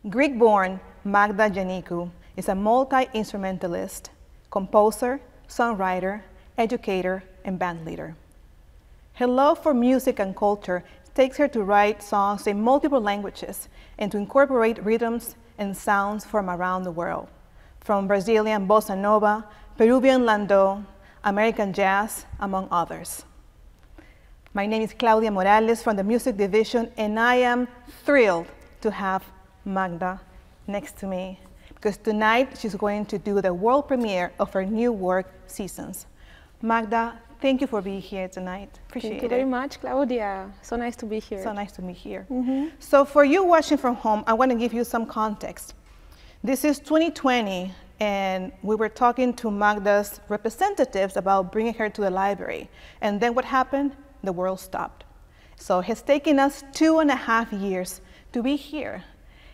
Greek-born Magda Giannikou is a multi-instrumentalist, composer, songwriter, educator, and band leader. Her love for music and culture takes her to write songs in multiple languages and to incorporate rhythms and sounds from around the world, from Brazilian bossa nova, Peruvian landau, American jazz, among others. My name is Claudia Morales from the Music Division, and I am thrilled to have Magda next to me, because tonight she's going to do the world premiere of her new work, Seasons. Magda, thank you for being here tonight. Appreciate it. Thank you very much, Claudia. So nice to be here. So nice to be here. So for you watching from home, I want to give you some context. This is 2020, and we were talking to Magda's representatives about bringing her to the library. And then what happened? The world stopped. So it's taken us 2.5 years to be here.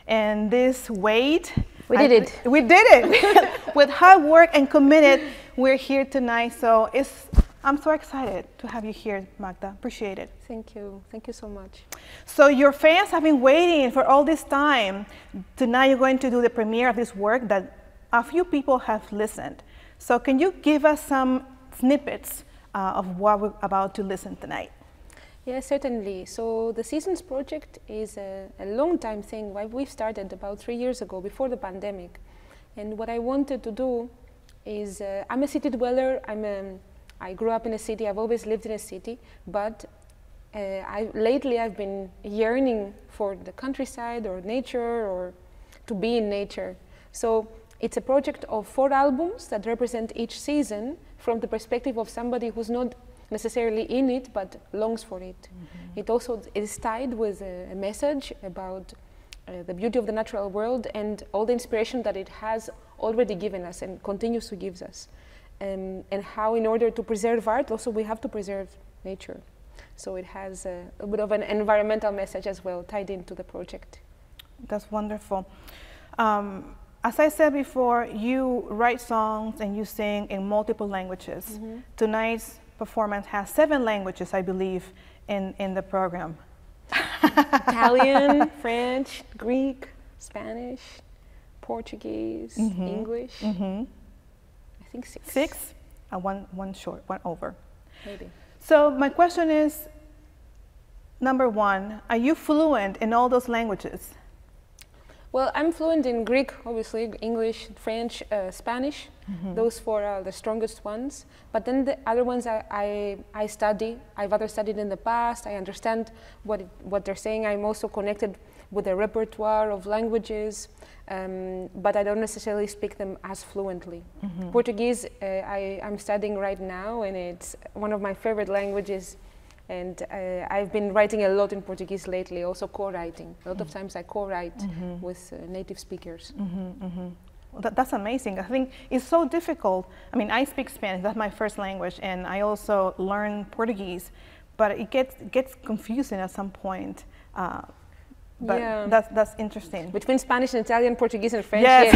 And this wait, we did it. We did it. With hard work and committed, we're here tonight. So I'm so excited to have you here, Magda. Appreciate it. Thank you. Thank you so much. So your fans have been waiting for all this time. Tonight you're going to do the premiere of this work that a few people have listened. So can you give us some snippets of what we're about to listen tonight? Yes, certainly. So the Seasons project is a long time thing. We've started about 3 years ago, before the pandemic. And what I wanted to do is, I'm a city dweller. I grew up in a city. I've always lived in a city. But lately I've been yearning for the countryside or nature, or to be in nature. So it's a project of 4 albums that represent each season from the perspective of somebody who's not necessarily in it, but longs for it. It also is tied with a message about the beauty of the natural world and all the inspiration that it has already given us and continues to give us. And how, in order to preserve art, also we have to preserve nature. So it has a bit of an environmental message as well, tied into the project. That's wonderful. As I said before, you write songs and you sing in multiple languages. Tonight's performance has 7 languages, I believe, in the program. Italian, French, Greek, Spanish, Portuguese, English. I think 6. 6? One short, one over. Maybe. So my question is, number 1, are you fluent in all those languages? Well, I'm fluent in Greek, obviously, English, French, Spanish. Those 4 are the strongest ones. But then the other ones I study. I've other studied in the past. I understand what they're saying. I'm also connected with a repertoire of languages, but I don't necessarily speak them as fluently. Portuguese, I'm studying right now, and it's one of my favorite languages. And I've been writing a lot in Portuguese lately, also co-writing. A lot of times I co-write with native speakers. Well, that's amazing. I think it's so difficult. I mean, I speak Spanish, that's my first language, and I also learn Portuguese, but it gets confusing at some point. But yeah, that's interesting. Between Spanish and Italian, Portuguese and French, yes.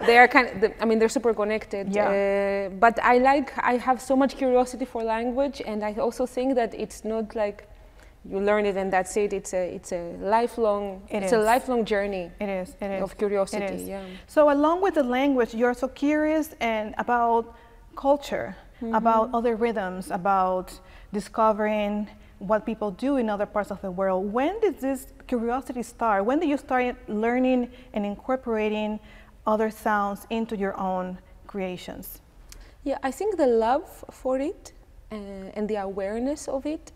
They are they're super connected. Yeah. But I have so much curiosity for language, and I also think that it's not like you learn it and that's it. It's a lifelong journey. It is. Of curiosity. It is. Yeah. So along with the language, you're so curious and about culture, about other rhythms, about discovering what people do in other parts of the world. When did this curiosity start? When did you start learning and incorporating other sounds into your own creations? Yeah, I think the love for it and the awareness of it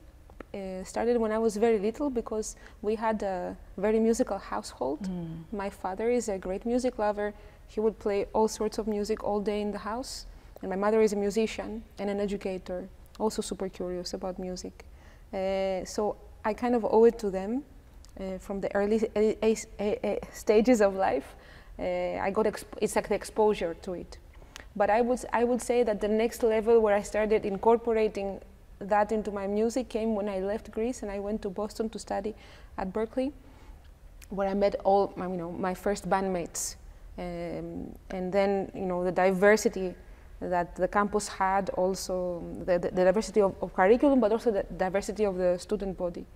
started when I was very little, because we had a very musical household. My father is a great music lover. He would play all sorts of music all day in the house. And my mother is a musician and an educator, also super curious about music. So I kind of owe it to them from the early stages of life. I got it's like the exposure to it. But I would say that the next level where I started incorporating that into my music came when I left Greece and I went to Boston to study at Berkeley, where I met all my first bandmates, and then the diversity that the campus had, also the diversity of curriculum, but also the diversity of the student body.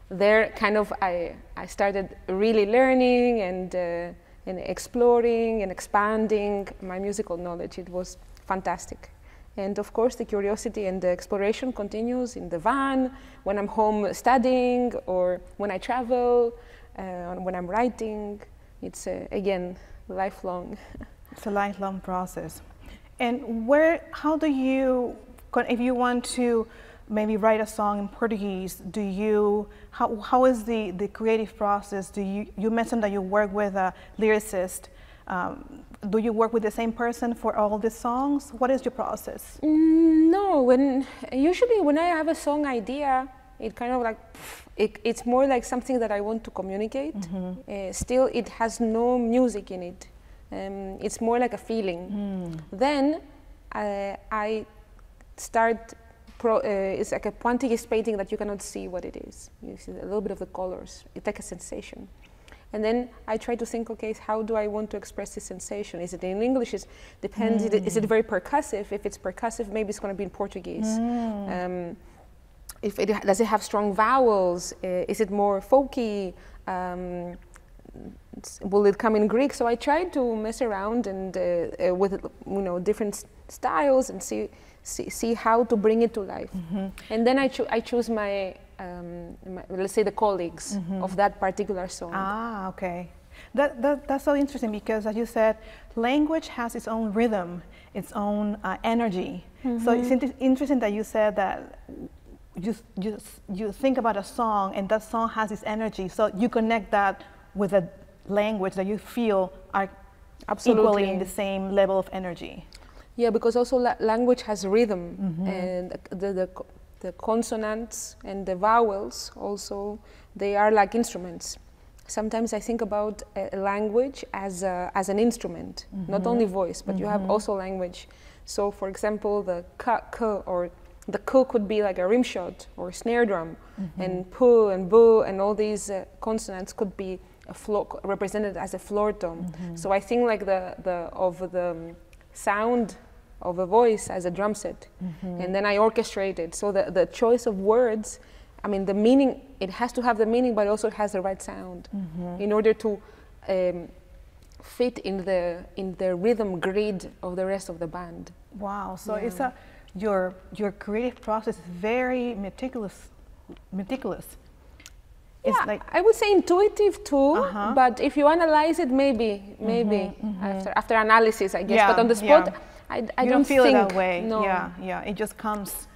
there kind of I started really learning and exploring and expanding my musical knowledge. It was fantastic. And of course, the curiosity and the exploration continues in the van, when I'm home studying, or when I travel, when I'm writing. It's, again, lifelong. It's a lifelong process. And how do you, if you want to maybe write a song in Portuguese, how is the creative process? You mentioned that you work with a lyricist. Do you work with the same person for all the songs? What is your process? No, usually when I have a song idea, it kind of like, it's more like something that I want to communicate. Still, it has no music in it. It's more like a feeling. Then I start, it's like a Pointillism painting that you cannot see what it is. You see a little bit of the colors. It's like a sensation. And then I try to think, okay, how do I want to express this sensation? Is it in English? Depends. Is it very percussive? If it's percussive, maybe it's going to be in Portuguese. Does it have strong vowels? Is it more folky? Will it come in Greek? So I try to mess around and with different styles and see how to bring it to life. And then I choose my let's say the colleagues of that particular song. Ah, okay. That's so interesting because, as you said, language has its own rhythm, its own energy. So it's interesting that you said that you think about a song and that song has its energy. So you connect that with a language that you feel are equally in the same level of energy. Yeah, because also language has rhythm, and the consonants and the vowels also, they are like instruments. Sometimes I think about a language as an instrument, not only voice, but you have also language. So for example, the k, or the k could be like a rim shot or snare drum, and p and b and all these consonants could be represented as a floor tone. So I think like the sound of a voice as a drum set, and then I orchestrate it. So the choice of words, I mean, the meaning, it has to have the meaning, but also it has the right sound in order to fit in the rhythm grid of the rest of the band. Wow! So it's your creative process is very meticulous. It's like, I would say intuitive too, but if you analyze it, maybe after analysis, I guess. But on the spot, I don't feel think it that way. No. Yeah, it just comes.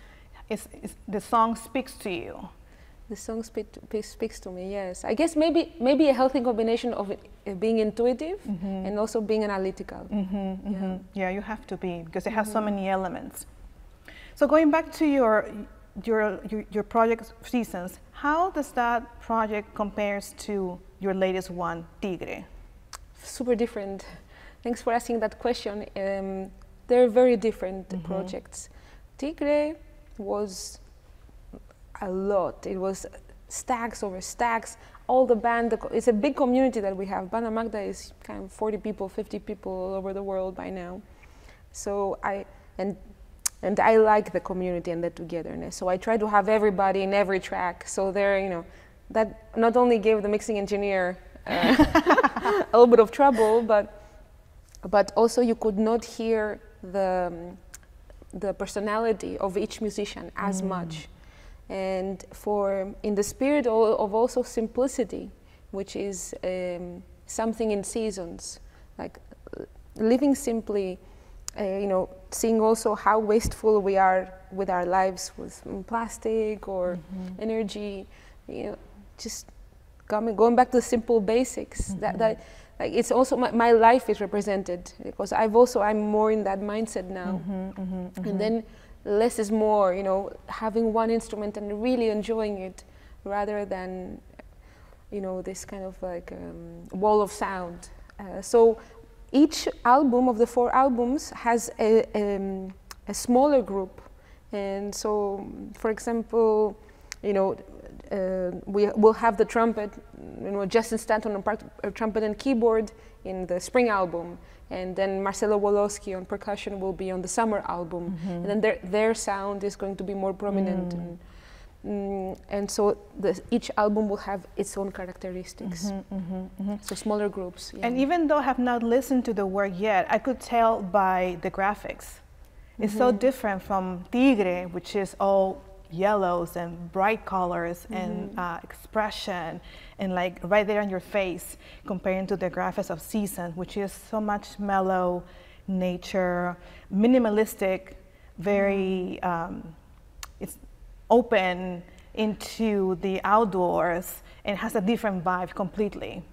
The song speaks to you. The song speaks to me. Yes, I guess maybe a healthy combination of being intuitive and also being analytical. Yeah, you have to be, because it has so many elements. So going back to your project Seasons, how does that project compares to your latest one, Tigre? Super different. Thanks for asking that question. They're very different projects. Tigre was a lot. It was stacks over stacks. All the band, it's a big community that we have. Banda Magda is kind of 40 people, 50 people all over the world by now. So I like the community and the togetherness. So I try to have everybody in every track. So there, that not only gave the mixing engineer a little bit of trouble, but also you could not hear the personality of each musician as much. And in the spirit of also simplicity, which is something in Seasons, like living simply, seeing also how wasteful we are with our lives, with plastic or energy, just going back to the simple basics. That like it's also my life is represented, because I'm more in that mindset now. And then less is more, having one instrument and really enjoying it, rather than this kind of like wall of sound. So each album of the 4 albums has a smaller group. And so, for example, we will have the trumpet, Justin Stanton on trumpet and keyboard in the spring album, and then Marcelo Woloski on percussion will be on the summer album, and then their sound is going to be more prominent. And so each album will have its own characteristics. So smaller groups. Yeah. And even though I have not listened to the work yet, I could tell by the graphics. It's so different from Tigre, which is all yellows and bright colors and expression and like right there on your face, comparing to the graphics of Season, which is so much mellow, nature, minimalistic, very, it's open into the outdoors and has a different vibe completely.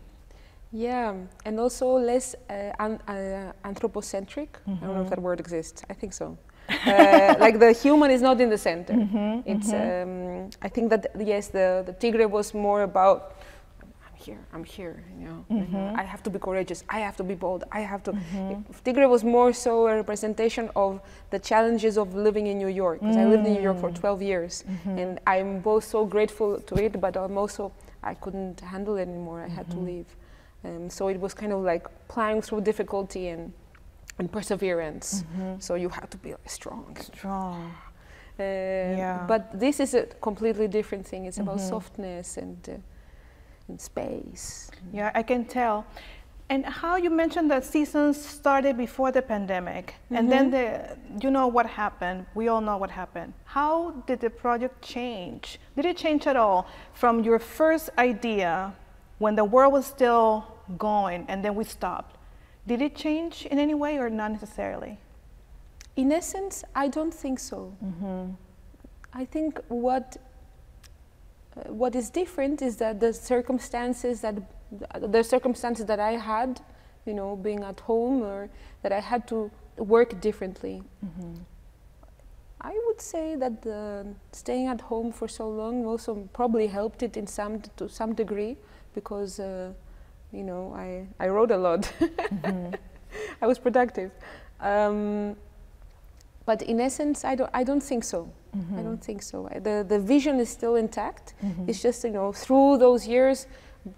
Yeah, and also less anthropocentric. I don't know if that word exists. I think so. Like the human is not in the center. It's. I think that yes, the Tigre was more about I'm here. You know, I have to be courageous. I have to be bold. I have to. Tigre was more so a representation of the challenges of living in New York. Because I lived in New York for 12 years, and I'm both so grateful to it, but I'm also I couldn't handle it anymore. I had to leave. So it was kind of like plowing through difficulty and perseverance. So you have to be strong. Strong. But this is a completely different thing. It's about softness and space. Yeah, I can tell. And how you mentioned that Seasons started before the pandemic, and then you know what happened. We all know what happened. How did the project change? Did it change at all from your first idea when the world was still going and then we stopped? Did it change in any way or not necessarily? In essence, I don't think so. I think what is different is that the circumstances that I had, you know, being at home, or that I had to work differently. I would say that staying at home for so long also probably helped it to some degree, because you know, I wrote a lot. I was productive. But in essence, I don't think so. I don't think so. The vision is still intact. It's just, you know, through those years,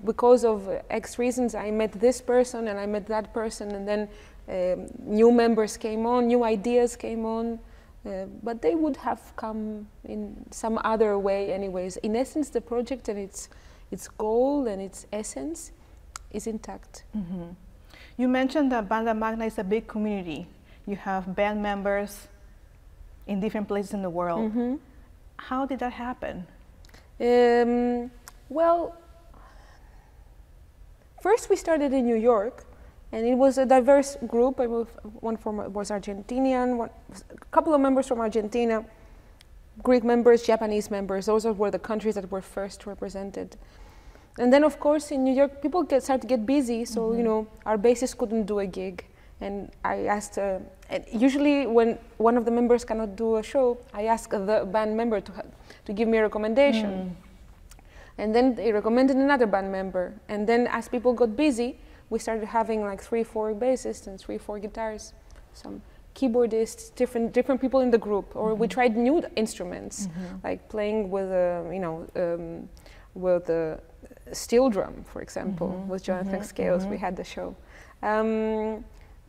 because of X reasons, I met this person and I met that person, and then new members came on, new ideas came on, but they would have come in some other way anyways. In essence, the project and its goal and its essence is intact. You mentioned that Banda Magna is a big community. You have band members in different places in the world. How did that happen? Well, first we started in New York, and it was a diverse group. One was Argentinian, a couple of members from Argentina, Greek members, Japanese members. Those were the countries that were first represented. And then, of course, in New York, people start to get busy, so you know, our bassist couldn't do a gig. And I asked, and usually when one of the members cannot do a show, I ask the band member to give me a recommendation. And then they recommended another band member. And then as people got busy, we started having like 3-4 bassists and 3-4 guitars, some keyboardists, different people in the group. Or we tried new instruments, like playing with, you know, with the steel drum, for example, with Jonathan Scales. We had the show.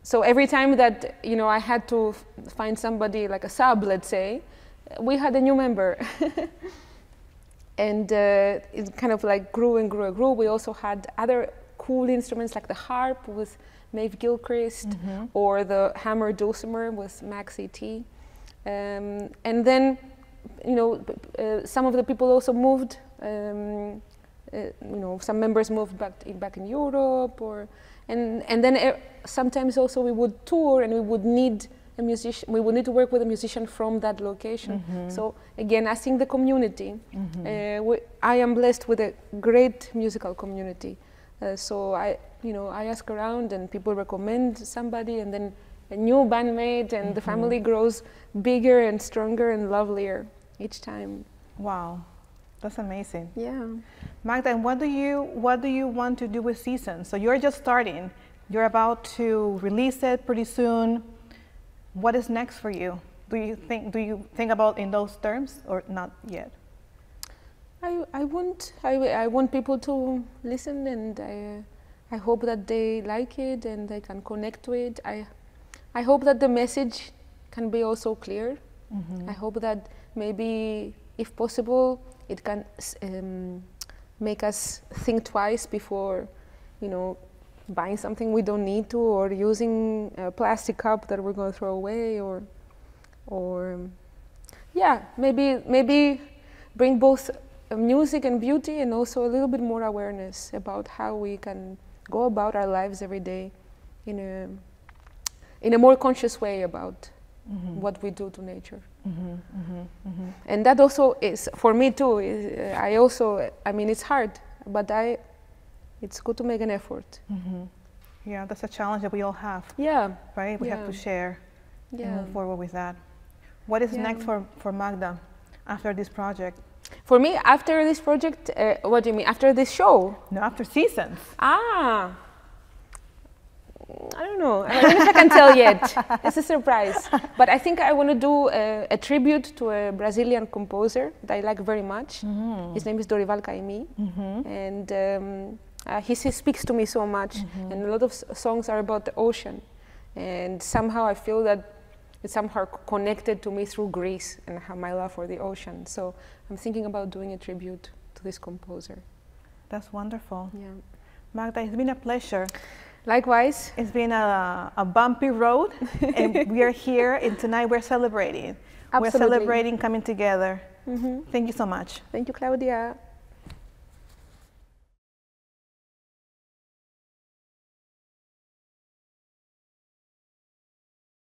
So every time that, you know, I had to find somebody like a sub, let's say, we had a new member. And it kind of like grew and grew and grew. We also had other cool instruments like the harp with Maeve Gilchrist, or the hammer dulcimer with Max E.T. And then, you know, some of the people also moved. You know, some members moved back in Europe, and then sometimes also we would tour and we would need a musician. We would need to work with a musician from that location. So again, asking the community. I am blessed with a great musical community. So I ask around and people recommend somebody, and then a new bandmate, and the family grows bigger and stronger and lovelier each time. Wow. That's amazing. Yeah. Magda, and what do you want to do with Seasons? So you're just starting. You're about to release it pretty soon. What is next for you? Do you think about in those terms or not yet? I want people to listen, and I hope that they like it and they can connect to it. I hope that the message can be also clear. I hope that maybe if possible, it can make us think twice before, buying something we don't need to, or using a plastic cup that we're going to throw away, or yeah, maybe bring both music and beauty, and also a little bit more awareness about how we can go about our lives every day in a more conscious way about what we do to nature. And that also is, for me too, it's hard, but it's good to make an effort. Yeah, that's a challenge that we all have. Yeah. Right? We have to share and move forward with that. What is next for Magda after this project? For me, after this project, what do you mean? After this show? No, after Seasons. I don't know. I don't know if I can tell yet. It's a surprise. But I think I want to do a tribute to a Brazilian composer that I like very much. His name is Dorival Caymmi. And he speaks to me so much. And a lot of songs are about the ocean. And somehow I feel that it's somehow connected to me through Greece and my love for the ocean. So I'm thinking about doing a tribute to this composer. That's wonderful. Yeah. Magda, it's been a pleasure. Likewise. It's been a bumpy road, and we are here, and tonight we're celebrating. Absolutely. We're celebrating coming together. Thank you so much. Thank you, Claudia.